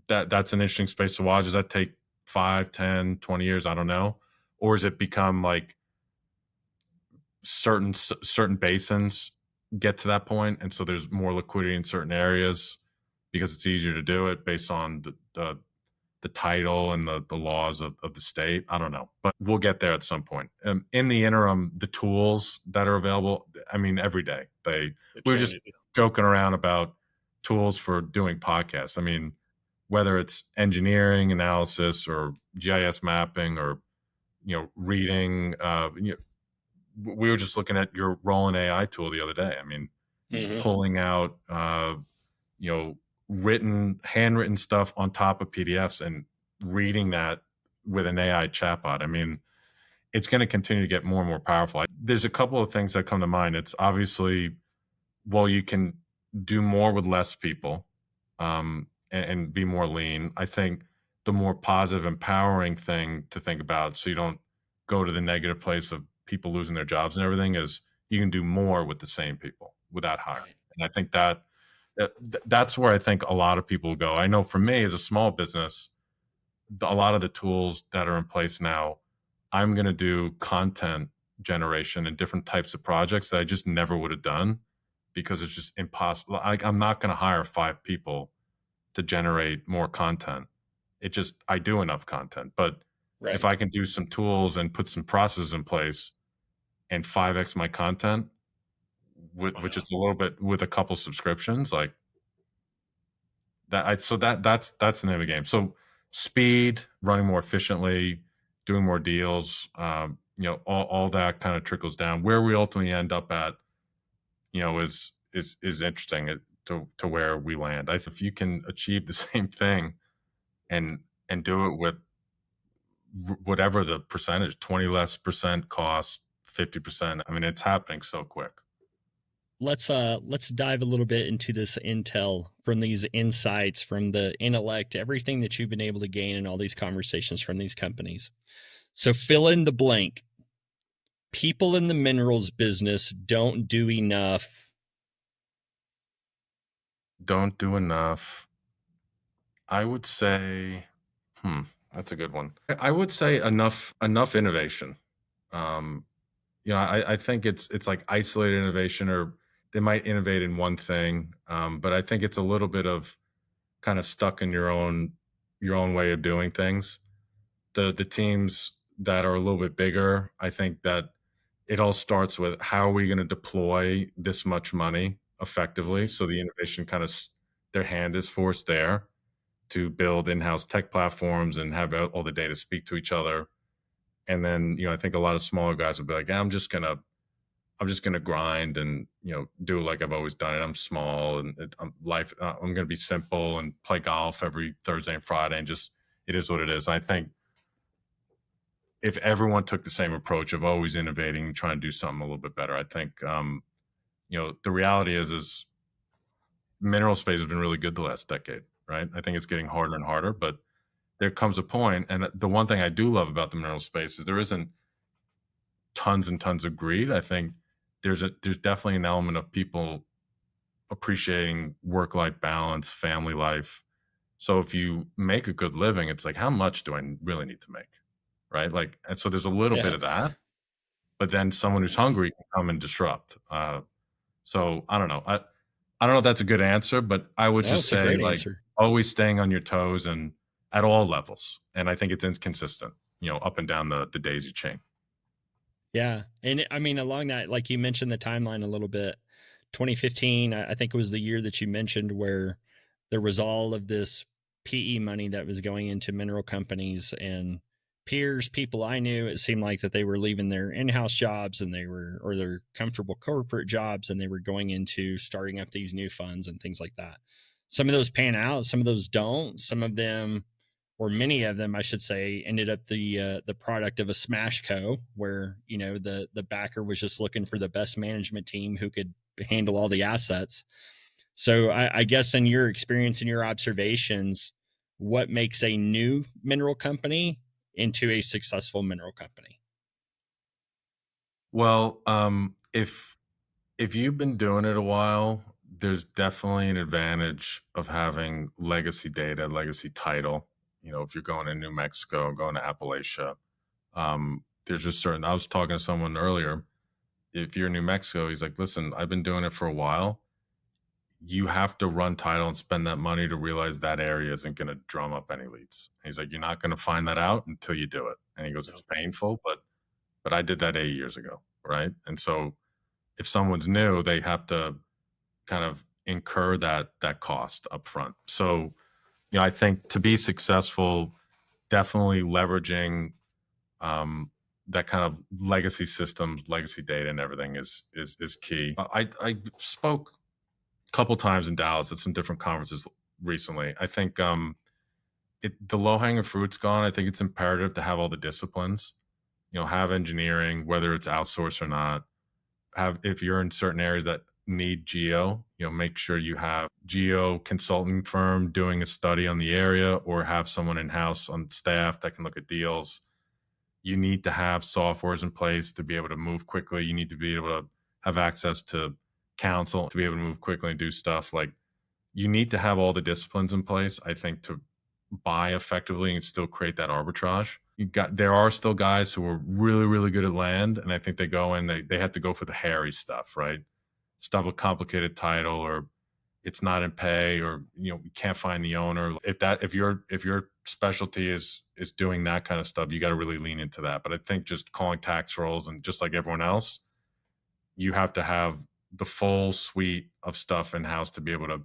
that's an interesting space to watch. Does that take 5, 10, 20 years? I don't know. Or does it become like certain basins get to that point, and so there's more liquidity in certain areas because it's easier to do it based on the title and the laws of the state? I don't know, but we'll get there at some point. In the interim, the tools that are available, I mean, every day we were just joking around about tools for doing podcasts. I mean, whether it's engineering analysis or GIS mapping or reading, we were just looking at your Roland AI tool the other day. I mean, pulling out handwritten stuff on top of PDFs and reading that with an AI chatbot. I mean, it's going to continue to get more and more powerful. There's a couple of things that come to mind. It's obviously, well, you can do more with less people, and be more lean. I think the more positive, empowering thing to think about, so you don't go to the negative place of people losing their jobs and everything, is you can do more with the same people without hiring. And I think that's where I think a lot of people go. I know for me as a small business, a lot of the tools that are in place now, I'm going to do content generation and different types of projects that I just never would have done because it's just impossible. I'm not going to hire 5 people to generate more content. I do enough content, but if I can do some tools and put some processes in place and 5x my content, which is a little bit with a couple subscriptions, like that. So that's the name of the game. So speed, running more efficiently, doing more deals, all that kind of trickles down. Where we ultimately end up at, is interesting to where we land. If you can achieve the same thing and do it with whatever the percentage, 20 less percent cost, 50%. I mean, it's happening so quick. Let's dive a little bit into this intel from these insights, from the intellect, everything that you've been able to gain in all these conversations from these companies. So fill in the blank. People in the minerals business don't do enough. Don't do enough. I would say, that's a good one. I would say enough innovation. I think it's like isolated innovation, or they might innovate in one thing, but I think it's a little bit of kind of stuck in your own way of doing things. The teams that are a little bit bigger, I think that it all starts with, how are we going to deploy this much money effectively? So the innovation their hand is forced there to build in-house tech platforms and have all the data speak to each other. And then, I think a lot of smaller guys will be like, I'm just gonna grind and, do it like I've always done it. I'm small and I'm gonna be simple and play golf every Thursday and Friday, and just, it is what it is. I think if everyone took the same approach of always innovating and trying to do something a little bit better. I think, the reality is mineral space has been really good the last decade, right? I think it's getting harder and harder, but there comes a point, and the one thing I do love about the mineral space is there isn't tons and tons of greed. I think there's definitely an element of people appreciating work-life balance, family life. So if you make a good living, it's like, how much do I really need to make? Right. Like, and so there's a little bit Yeah. of that, but then someone who's hungry can come and disrupt. So I don't know. I don't know if that's a good answer, but I would No, just it's a say, great like, answer. always staying on your toes and at all levels. And I think it's inconsistent, up and down the daisy chain. Yeah. And I mean, along that, like you mentioned the timeline a little bit, 2015, I think it was the year that you mentioned where there was all of this PE money that was going into mineral companies, and peers, people I knew, it seemed like that they were leaving their in-house jobs and or their comfortable corporate jobs, and they were going into starting up these new funds and things like that. Some of those pan out, some of those don't. Some of them, or many of them, I should say, ended up the product of a smash co, where the backer was just looking for the best management team who could handle all the assets. So I guess in your experience and your observations, what makes a new mineral company into a successful mineral company? Well, if you've been doing it a while, there's definitely an advantage of having legacy data, legacy title. If you're going to New Mexico, going to Appalachia, there's just certain. I was talking to someone earlier. If you're in New Mexico, he's like, "Listen, I've been doing it for a while. You have to run title and spend that money to realize that area isn't going to drum up any leads." He's like, "You're not going to find that out until you do it." And he goes, "It's painful, but I did that 8 years ago, right?" And so if someone's new, they have to kind of incur that cost up front. So, I think to be successful, definitely leveraging that kind of legacy systems, legacy data, and everything is key. I spoke a couple times in Dallas at some different conferences recently. I think the low hanging fruit's gone. I think it's imperative to have all the disciplines. Have engineering, whether it's outsourced or not. If you're in certain areas that need geo, make sure you have geo consulting firm doing a study on the area, or have someone in-house on staff that can look at deals. You need to have softwares in place to be able to move quickly. You need to be able to have access to counsel to be able to move quickly and do stuff. Like, you need to have all the disciplines in place, I think, to buy effectively and still create that arbitrage. There are still guys who are really, really good at land, and I think they go in, they have to go for the hairy stuff, right? Stuff with complicated title, or it's not in pay, or you can't find the owner. If your specialty is doing that kind of stuff, you got to really lean into that. But I think just calling tax rolls, and just like everyone else, you have to have the full suite of stuff in house to be able to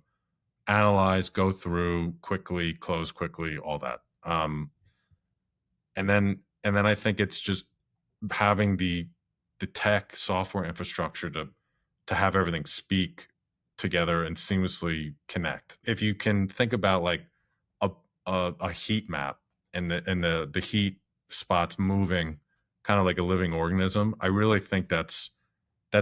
analyze, go through quickly, close quickly, all that. And then I think it's just having the tech software infrastructure to have everything speak together and seamlessly connect. If you can think about like a heat map, and the heat spots moving kind of like a living organism, I really think that's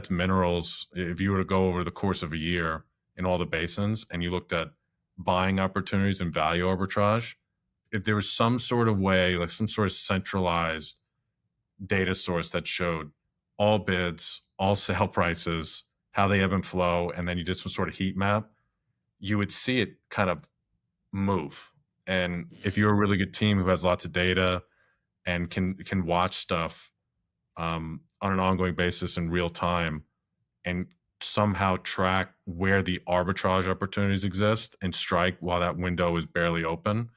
minerals. If you were to go over the course of a year in all the basins and you looked at buying opportunities and value arbitrage, if there was some sort of way, like some sort of centralized data source that showed all bids, all sale prices, how they ebb and flow, and then you did some sort of heat map, you would see it kind of move. And if you're a really good team who has lots of data and can watch stuff on an ongoing basis in real time, and somehow track where the arbitrage opportunities exist and strike while that window is barely open,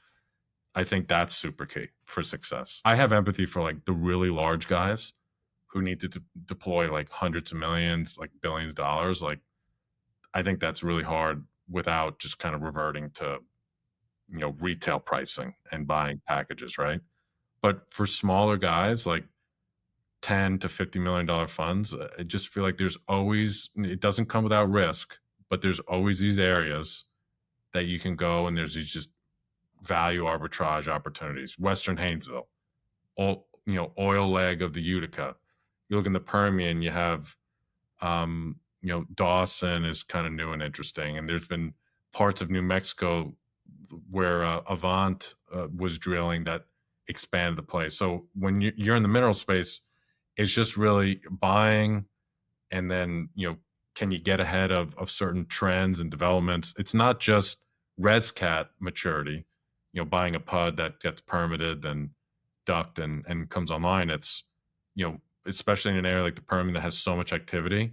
I think that's super key for success. I have empathy for like the really large guys who need to deploy like hundreds of millions, like billions of dollars. Like, I think that's really hard without just kind of reverting to, retail pricing and buying packages, right? But for smaller guys, like 10 to $50 million funds, I just feel like it doesn't come without risk, but there's always these areas that you can go, and there's these just value arbitrage opportunities. Western Haynesville, oil leg of the Utica. You look in the Permian, you have, Dawson is kind of new and interesting. And there's been parts of New Mexico where Avant was drilling that expanded the play. So when you're in the mineral space, it's just really buying, and then, can you get ahead of certain trends and developments? It's not just ResCat maturity, buying a PUD that gets permitted and ducked and comes online. It's, especially in an area like the Permian that has so much activity,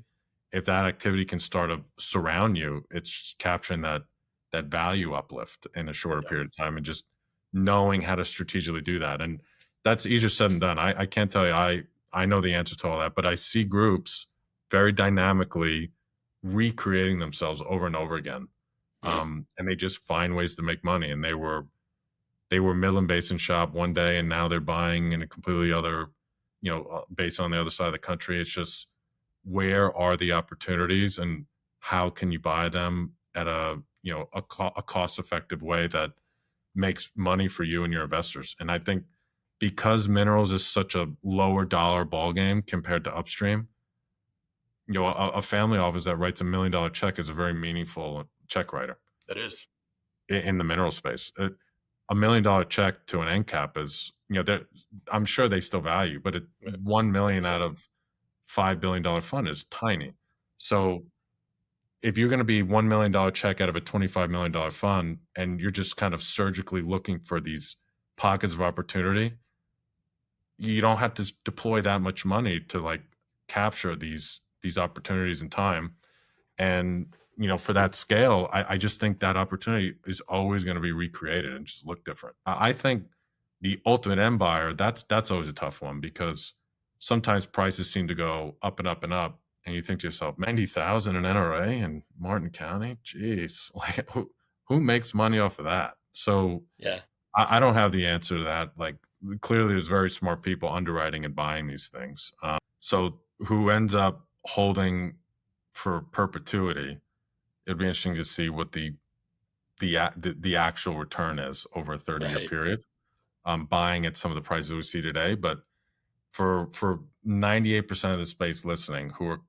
if that activity can start to surround you, it's capturing that value uplift in a shorter period of time, and just knowing how to strategically do that. And that's easier said than done. I can't tell you I know the answer to all that, but I see groups very dynamically recreating themselves over and over again. And they just find ways to make money. And they were Midland Basin shop one day, and now they're buying in a completely other, basin on the other side of the country. It's just, where are the opportunities, and how can you buy them at a cost effective way that makes money for you and your investors? And I think because minerals is such a lower dollar ball game compared to upstream, a family office that writes $1 million check is a very meaningful check writer. That is in the mineral space. $1 million check to an NCAP is, I'm sure they still value, but $1 million out of $5 billion fund is tiny. So if you're going to be $1 million check out of a $25 million fund, and you're just kind of surgically looking for these pockets of opportunity, you don't have to deploy that much money to like capture these opportunities in time. And, for that scale, I just think that opportunity is always going to be recreated and just look different. I think the ultimate end buyer, that's always a tough one, because sometimes prices seem to go up and up and up. And you think to yourself, 90,000 in NRA in Martin County? Jeez, like who makes money off of that? So yeah, I don't have the answer to that. Like, clearly there's very smart people underwriting and buying these things. So who ends up holding for perpetuity? It'd be interesting to see what the actual return is over a 30-year period. Buying at some of the prices we see today, but for 98% of the space listening, who are,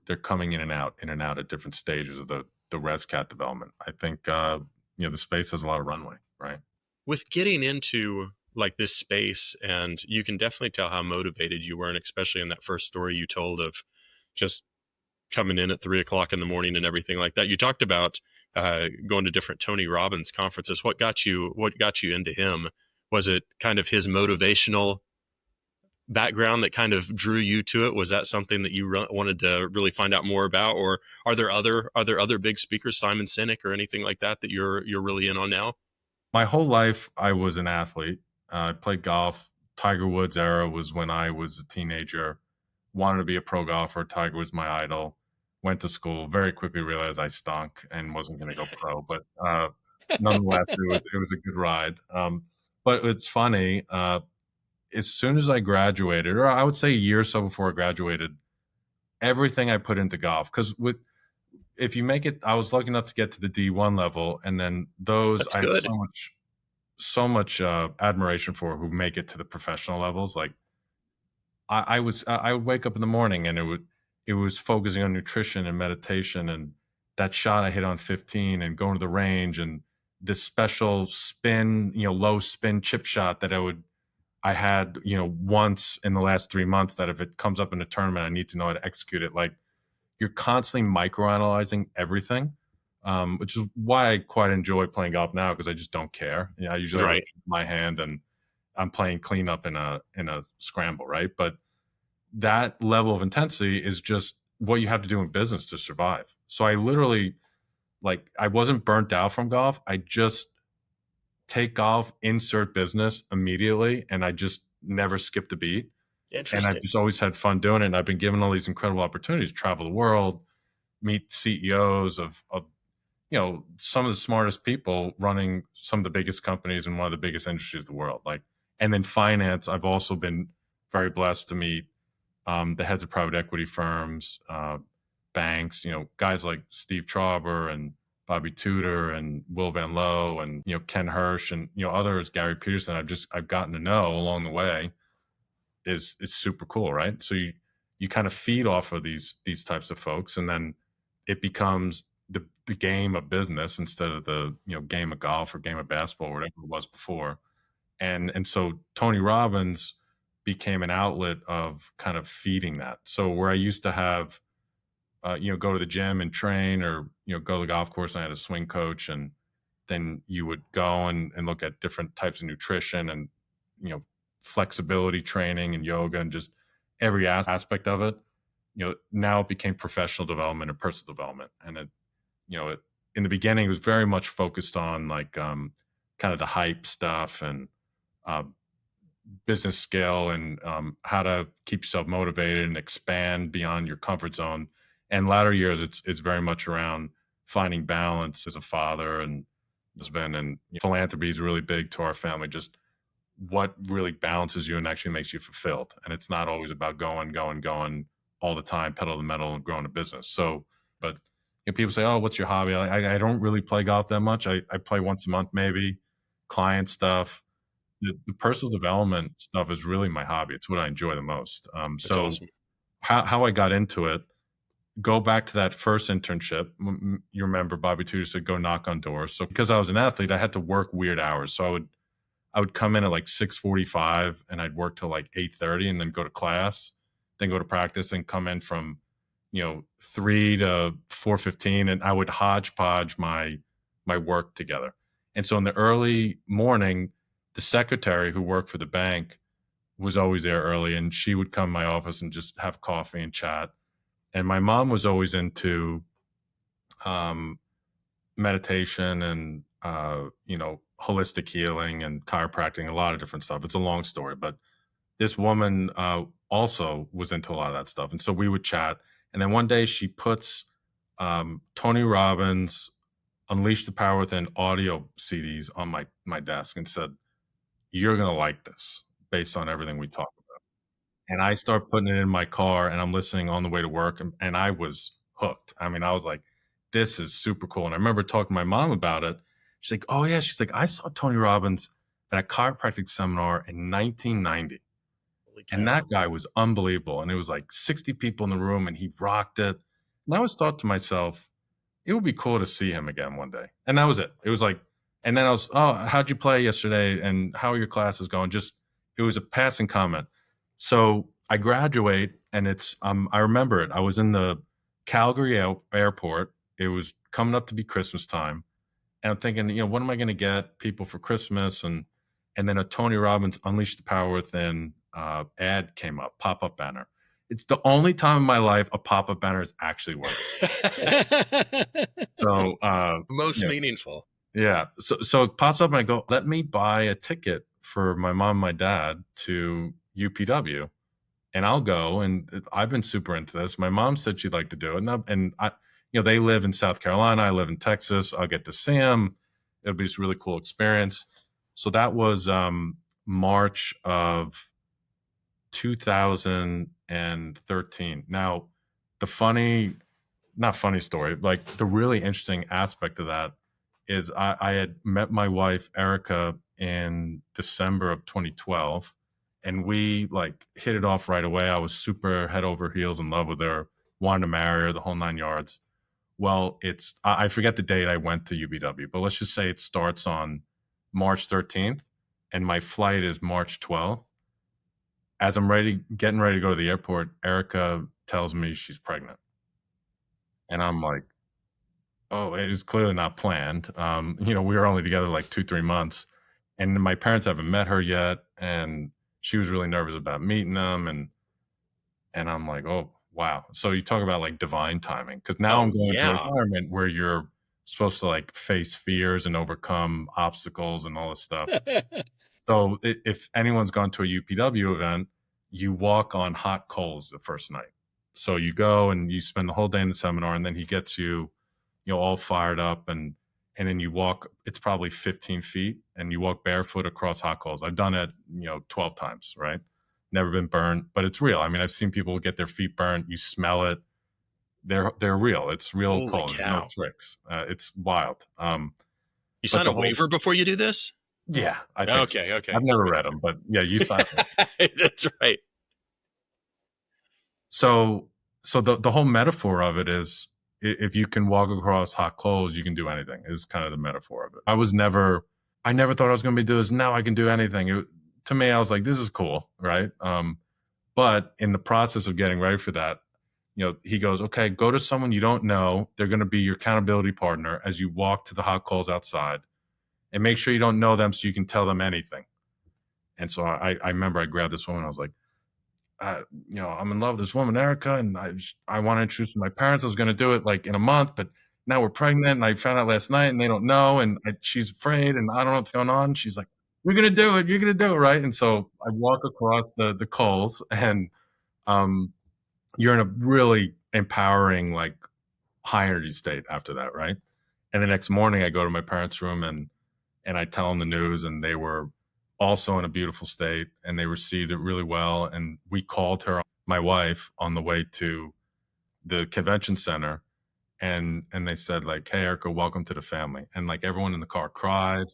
they're coming in and out at different stages of the ResCat development. I think the space has a lot of runway, right? With getting into like this space, and you can definitely tell how motivated you were, and especially in that first story you told of just coming in at 3:00 in the morning and everything like that. You talked about going to different Tony Robbins conferences. What got you into him? Was it kind of his motivational background that kind of drew you to it? Was that something that you wanted to really find out more about, or are there other big speakers, Simon Sinek or anything like that you're really in on now? My whole life, I was an athlete. I played golf. Tiger Woods era was when I was a teenager. Wanted to be a pro golfer. Tiger was my idol. Went to school. Very quickly realized I stunk and wasn't going to go pro. But nonetheless, it was a good ride. But it's funny. As soon as I graduated, or I would say a year or so before I graduated, everything I put into golf, because if you make it, I was lucky enough to get to the D1 level, and then That's I have good. so much admiration for who make it to the professional levels. Like I would wake up in the morning, and it was focusing on nutrition and meditation, and that shot I hit on 15, and going to the range, and this special spin, low spin chip shot that I had, once in the last 3 months, that if it comes up in a tournament, I need to know how to execute it. Like, you're constantly microanalyzing everything, which is why I quite enjoy playing golf now, because I just don't care. I usually have my hand and I'm playing cleanup in a scramble, right? But that level of intensity is just what you have to do in business to survive. So I literally, like, I wasn't burnt out from golf. I just take golf, insert business immediately, and I just never skipped a beat. And I've just always had fun doing it. And I've been given all these incredible opportunities to travel the world, meet CEOs of some of the smartest people running some of the biggest companies in one of the biggest industries of the world. Like, and then finance, I've also been very blessed to meet the heads of private equity firms, banks, guys like Steve Trauber and Bobby Tudor and Will Van Lowe and, Ken Hirsch and, others, Gary Peterson, I've gotten to know along the way is super cool. Right. So you kind of feed off of these types of folks, and then it becomes the game of business instead of the, game of golf or game of basketball or whatever it was before. And so Tony Robbins became an outlet of kind of feeding that. So where I used to have, go to the gym and train, or, go to the golf course, and I had a swing coach, and then you would go and look at different types of nutrition and, flexibility training and yoga and just every aspect of it. Now it became professional development and personal development. And in the beginning, it was very much focused on like, kind of the hype stuff and, business skill and, how to keep yourself motivated and expand beyond your comfort zone. And latter years, it's very much around finding balance as a father and husband, and philanthropy is really big to our family. Just what really balances you and actually makes you fulfilled. And it's not always about going all the time, pedal to the metal and growing a business. So, but people say, "Oh, what's your hobby?" I don't really play golf that much. I play once a month, maybe, client stuff. The personal development stuff is really my hobby. It's what I enjoy the most. That's So awesome. how I got into it, go back to that first internship. You remember Bobby Tudor said, go knock on doors. So because I was an athlete, I had to work weird hours. So I would come in at like 6:45 and I'd work till like 8:30 and then go to class, then go to practice, and come in from, 3 to 4:15, and I would hodgepodge my work together. And so in the early morning, the secretary who worked for the bank was always there early, and she would come to my office and just have coffee and chat. And my mom was always into, meditation and, holistic healing and chiropractic, a lot of different stuff. It's a long story, but this woman, also was into a lot of that stuff. And so we would chat. And then one day she puts, Tony Robbins' Unleash the Power Within audio CDs on my desk and said, "You're going to like this based on everything we talked about." And I start putting it in my car, and I'm listening on the way to work, and I was hooked. I mean, I was like, this is super cool. And I remember talking to my mom about it. She's like, "Oh yeah." She's like, "I saw Tony Robbins at a chiropractic seminar in 1990. And that guy was unbelievable. And it was like 60 people in the room, and he rocked it." And I always thought to myself, it would be cool to see him again one day. And that was it. It was like, and then I was, "Oh, how'd you play yesterday? And how are your classes going?" Just, it was a passing comment. So I graduate, and it's, I remember it. I was in the Calgary airport. It was coming up to be Christmas time. And I'm thinking, what am I going to get people for Christmas? And then a Tony Robbins Unleash the Power Within ad came up, pop-up banner. It's the only time in my life a pop-up banner has actually worked. So Most meaningful. yeah. So it pops up, and I go, let me buy a ticket for my mom and my dad to UPW, and I'll go. And I've been super into this. My mom said she'd like to do it. And I, they live in South Carolina. I live in Texas. I'll get to see them. It'll be this really cool experience. So that was March of 2013. Now, not funny story, like the really interesting aspect of that is I had met my wife, Erica, in December of 2012, and we like hit it off right away. I was super head over heels in love with her, wanted to marry her, the whole 9 yards. Well, I forget the date I went to UBW, but let's just say it starts on March 13th, and my flight is March 12th. As I'm getting ready to go to the airport, Erica tells me she's pregnant. And I'm like, oh, it is clearly not planned. We were only together like 2-3 months, and my parents haven't met her yet. And she was really nervous about meeting them. And I'm like, oh, wow. So you talk about like divine timing, because now I'm going to an environment where you're supposed to like face fears and overcome obstacles and all this stuff. So if anyone's gone to a UPW event, you walk on hot coals the first night. So you go and you spend the whole day in the seminar, and then he gets you, all fired up, and then you walk, it's probably 15 feet, and you walk barefoot across hot coals. I've done it, 12 times, right? Never been burned, but it's real. I mean, I've seen people get their feet burnt. You smell it. they're real. It's real Holy calls. There's no cow. tricks. It's wild. You sign a waiver before you do this? Yeah, I think so. Okay. I've never read them, but yeah, you sign them. That's right. So the whole metaphor of it is, if you can walk across hot coals, you can do anything, is kind of the metaphor of it. I never thought I was going to do this. Now I can do anything. To me, I was like, this is cool, right? But in the process of getting ready for that, he goes, okay, go to someone you don't know. They're going to be your accountability partner as you walk to the hot coals outside, and make sure you don't know them so you can tell them anything. And so I remember I grabbed this woman. I was like, I'm in love with this woman, Erica, and I want to introduce my parents. I was going to do it like in a month, but now we're pregnant, and I found out last night, and they don't know, and she's afraid, and I don't know what's going on. She's like, "You're going to do it. You're going to do it, right?" And so I walk across the coals, and you're in a really empowering, like, high energy state after that, right? And the next morning, I go to my parents' room, and I tell them the news, and they were also in a beautiful state, and they received it really well. And we called her, my wife, on the way to the convention center, and they said, like, "Hey, Erica, welcome to the family." And like everyone in the car cried,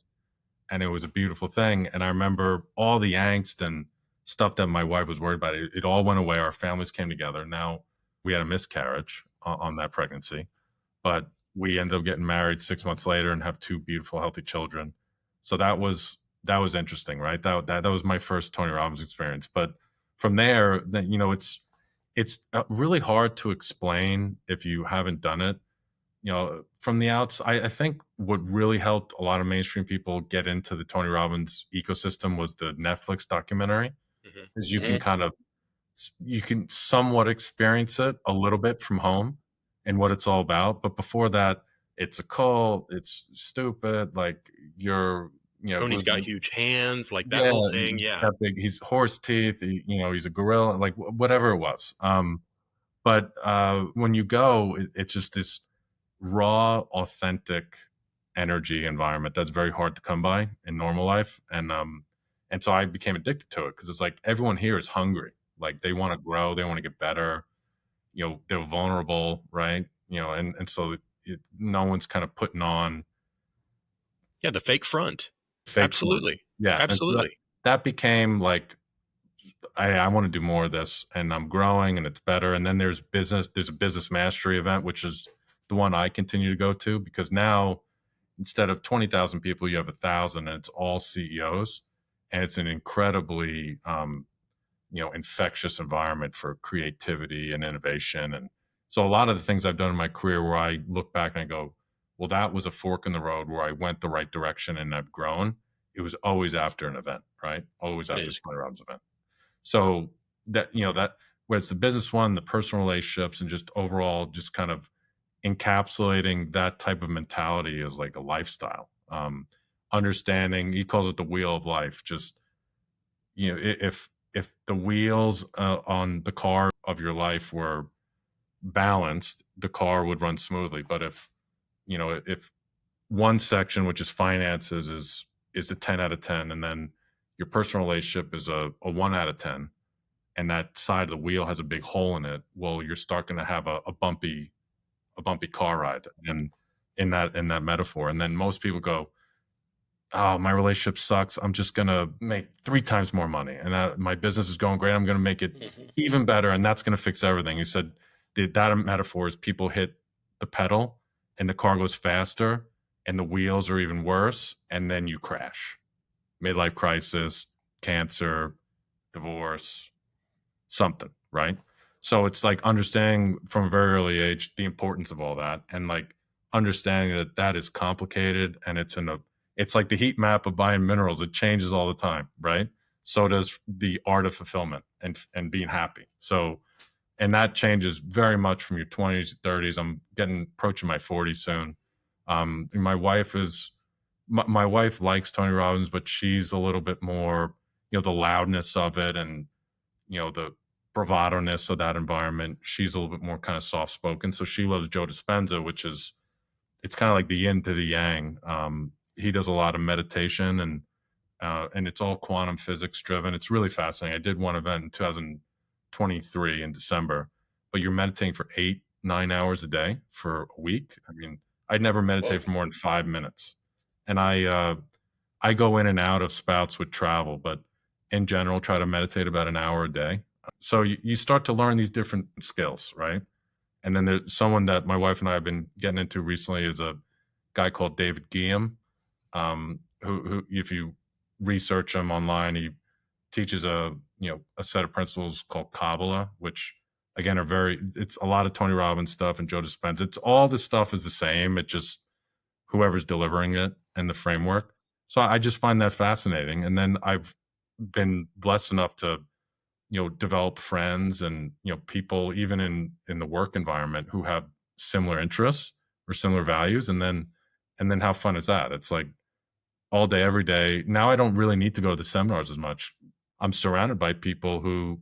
and it was a beautiful thing. And I remember all the angst and stuff that my wife was worried about. It all went away. Our families came together. Now we had a miscarriage on that pregnancy, but we ended up getting married 6 months later and have two beautiful, healthy children. So that was interesting, right? That was my first Tony Robbins experience. But from there, then it's really hard to explain if you haven't done it. From the outside, I think what really helped a lot of mainstream people get into the Tony Robbins ecosystem was the Netflix documentary, because you can somewhat experience it a little bit from home and what it's all about. But before that, it's a cult. It's stupid. Like, Tony's got huge hands, like that yeah, whole thing. he's Yeah. got big. He's horse teeth. He's a gorilla. Like, whatever it was. But when you go, it's just this raw, authentic energy environment that's very hard to come by in normal life. And so I became addicted to it, because it's like everyone here is hungry. Like, they want to grow, they want to get better. They're vulnerable, right? And so no one's kind of putting on The fake front. fake. Absolutely. Yeah, Absolutely. And so that became like, I want to do more of this, and I'm growing, and it's better. And then there's a business mastery event, which is the one I continue to go to, because now, instead of 20,000 people, you have 1,000, and it's all CEOs, and it's an incredibly infectious environment for creativity and innovation. And so a lot of the things I've done in my career, where I look back and I go, well, that was a fork in the road where I went the right direction and I've grown. It was always after an event, right? Always after the Tony Robbins event. So that, whether it's the business one, the personal relationships, and just overall, just kind of encapsulating that type of mentality as like a lifestyle. Understanding, he calls it the wheel of life. Just, if the wheels on the car of your life were balanced, the car would run smoothly. But if one section, which is finances, is a 10 out of 10, and then your personal relationship is a 1 out of 10, and that side of the wheel has a big hole in it, well, you're starting to have a bumpy car ride. And in that metaphor, and then most people go, oh, my relationship sucks, I'm just going to make 3 times more money, and my business is going great, I'm going to make it even better, and that's going to fix everything. You said that metaphor is, people hit the pedal and the car goes faster and the wheels are even worse, and then you crash. Midlife crisis, cancer, divorce, something, right? So it's like understanding from a very early age the importance of all that, and like understanding that is complicated, and it's like the heat map of buying minerals. It changes all the time, right? So does the art of fulfillment and being happy. So, and that changes very much from your 20s, 30s. I'm approaching my 40s soon. My wife likes Tony Robbins, but she's a little bit more, the loudness of it, and the bravado-ness of that environment. She's a little bit more kind of soft-spoken. So she loves Joe Dispenza, it's kind of like the yin to the yang. He does a lot of meditation, and it's all quantum physics driven. It's really fascinating. I did one event in 2023 in December, but you're meditating for 8, 9 hours a day for a week. I mean, I'd never meditate for more than 5 minutes. And I go in and out of spouts with travel, but in general, try to meditate about an hour a day. So you start to learn these different skills, right? And then there's someone that my wife and I have been getting into recently is a guy called David Guillaume, who if you research him online, he teaches a set of principles called Kabbalah, which again it's a lot of Tony Robbins stuff and Joe Dispenza. It's all this stuff is the same. It just whoever's delivering it and the framework. So I just find that fascinating. And then I've been blessed enough to develop friends and people even in the work environment who have similar interests or similar values. And then how fun is that? It's like all day, every day. Now I don't really need to go to the seminars as much. I'm surrounded by people who,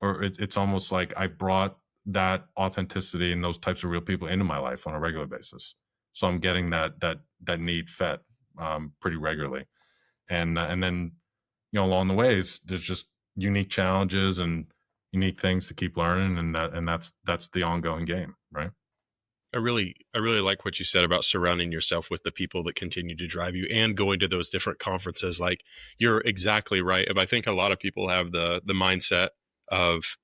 or it's almost like I brought that authenticity and those types of real people into my life on a regular basis. So I'm getting that need fed pretty regularly, and then along the ways there's just unique challenges and unique things to keep learning, and that's the ongoing game, right? I really like what you said about surrounding yourself with the people that continue to drive you and going to those different conferences. Like, you're exactly right. I think a lot of people have the mindset of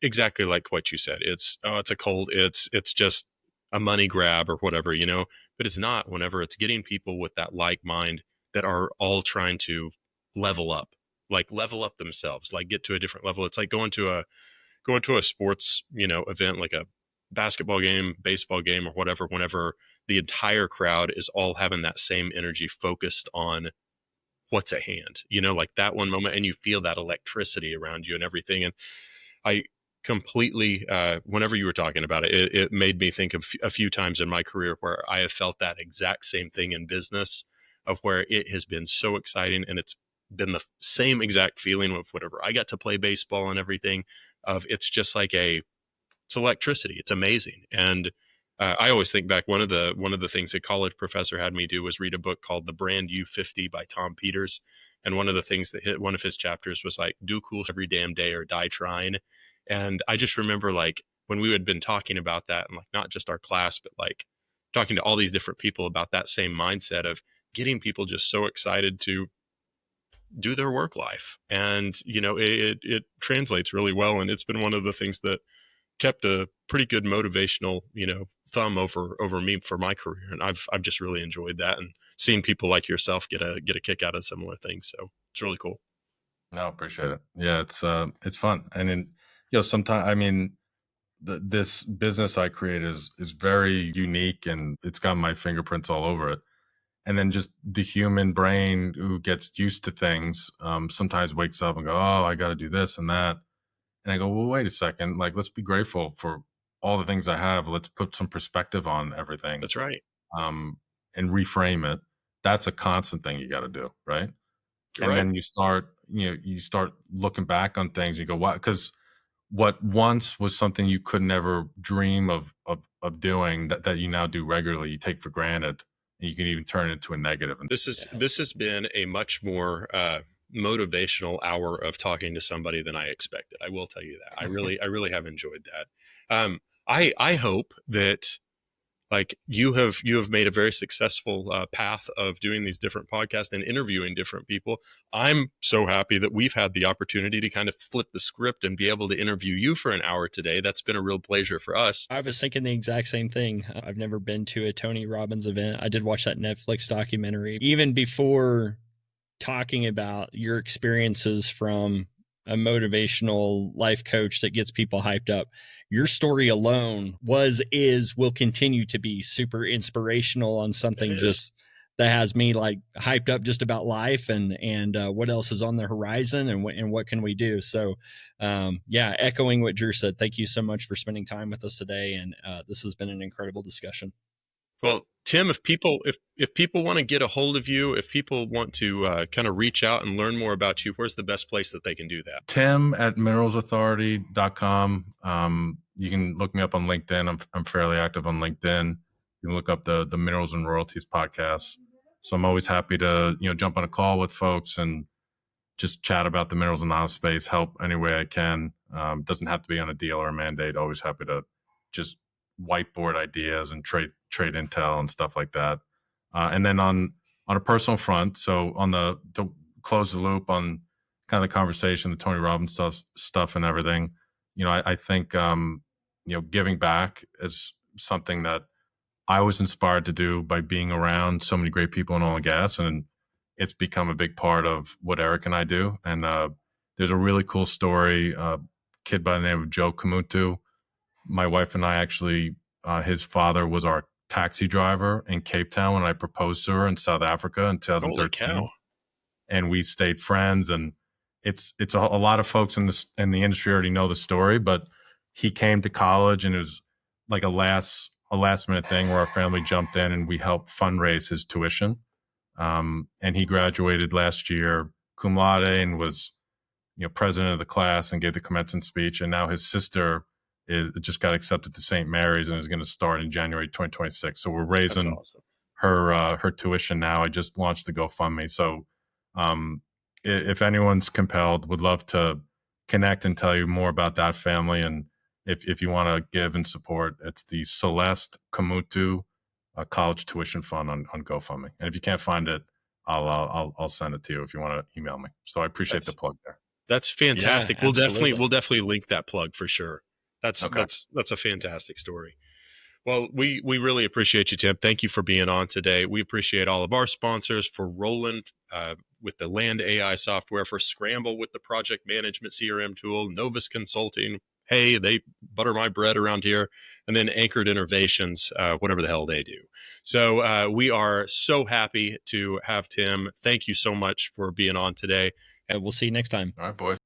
exactly like what you said. It's a cold. It's just a money grab or whatever, but it's not, whenever it's getting people with that like mind that are all trying to level up themselves, like get to a different level. It's like going to a sports, event, like a basketball game, baseball game, or whatever, whenever the entire crowd is all having that same energy focused on what's at hand, like that one moment, and you feel that electricity around you and everything. And I completely, whenever you were talking about it, it made me think of a few times in my career where I have felt that exact same thing in business, of where it has been so exciting, and it's been the same exact feeling with whatever I got to play baseball and everything. Of it's just like it's electricity. It's amazing. And I always think back, one of the things a college professor had me do was read a book called The Brand U50 by Tom Peters. And one of the things that hit one of his chapters was like, do cool every damn day or die trying. And I just remember, like, when we had been talking about that, and like not just our class, but like talking to all these different people about that same mindset of getting people just so excited to do their work life. And, it translates really well. And it's been one of the things that kept a pretty good motivational, thumb over me for my career. And I've just really enjoyed that, and seeing people like yourself get a kick out of similar things. So it's really cool. No, appreciate it. Yeah, it's fun. And then, sometimes, I mean, this business I create is very unique, and it's got my fingerprints all over it. And then just the human brain who gets used to things sometimes wakes up and go, oh, I got to do this and that. And I go, well, wait a second. Like, let's be grateful for all the things I have. Let's put some perspective on everything. That's right. And reframe it. That's a constant thing you got to do, right? You're and right. Then you start looking back on things. You go, why? Because what once was something you could never dream of doing, that you now do regularly, you take for granted, and you can even turn it into a negative. And this has been a much more motivational hour of talking to somebody than I expected. I will tell you that. I really have enjoyed that. I hope that, like, you have made a very successful path of doing these different podcasts and interviewing different people. I'm so happy that we've had the opportunity to kind of flip the script and be able to interview you for an hour today. That's been a real pleasure for us. I was thinking the exact same thing. I've never been to a Tony Robbins event. I did watch that Netflix documentary. Even before talking about your experiences from a motivational life coach that gets people hyped up, your story alone will continue to be super inspirational on something just that has me like hyped up just about life and what else is on the horizon and what can we do. So echoing what Drew said, thank you so much for spending time with us today. And this has been an incredible discussion. Well, Tim, if people want to get a hold of you, if people want to kind of reach out and learn more about you, where's the best place that they can do that? Tim at mineralsauthority.com. You can look me up on LinkedIn. I'm fairly active on LinkedIn. You can look up the Minerals and Royalties podcast. So I'm always happy to, jump on a call with folks and just chat about the minerals and knowledge space, help any way I can. Doesn't have to be on a deal or a mandate. Always happy to just whiteboard ideas and trade intel and stuff like that. And then on a personal front, so to close the loop on kind of the conversation, the Tony Robbins stuff and everything, I think giving back is something that I was inspired to do by being around so many great people in oil and gas, and it's become a big part of what Eric and I do. And there's a really cool story, a kid by the name of Joe Kamutu. My wife and I actually, his father was our taxi driver in Cape Town when I proposed to her in South Africa in 2013. Holy cow. And we stayed friends. And it's a lot of folks in the industry already know the story, but he came to college and it was like a last minute thing where our family jumped in and we helped fundraise his tuition. And he graduated last year cum laude and was, president of the class and gave the commencement speech. And now his sister just got accepted to St. Mary's and is going to start in January 2026. So we're raising awesome. her tuition now. I just launched the GoFundMe. So if anyone's compelled, would love to connect and tell you more about that family. And if you want to give and support, it's the Celeste Kamutu college tuition fund on GoFundMe. And if you can't find it, I'll send it to you if you want to email me. So I appreciate the plug there. That's fantastic. Yeah, We'll definitely link that plug for sure. That's a fantastic story. Well, we really appreciate you, Tim. Thank you for being on today. We appreciate all of our sponsors for rolling with the Land AI software, for Scramble with the project management CRM tool, Novus Consulting. Hey, they butter my bread around here. And then Anchored Innovations, whatever the hell they do. So we are so happy to have Tim. Thank you so much for being on today. And we'll see you next time. All right, boys.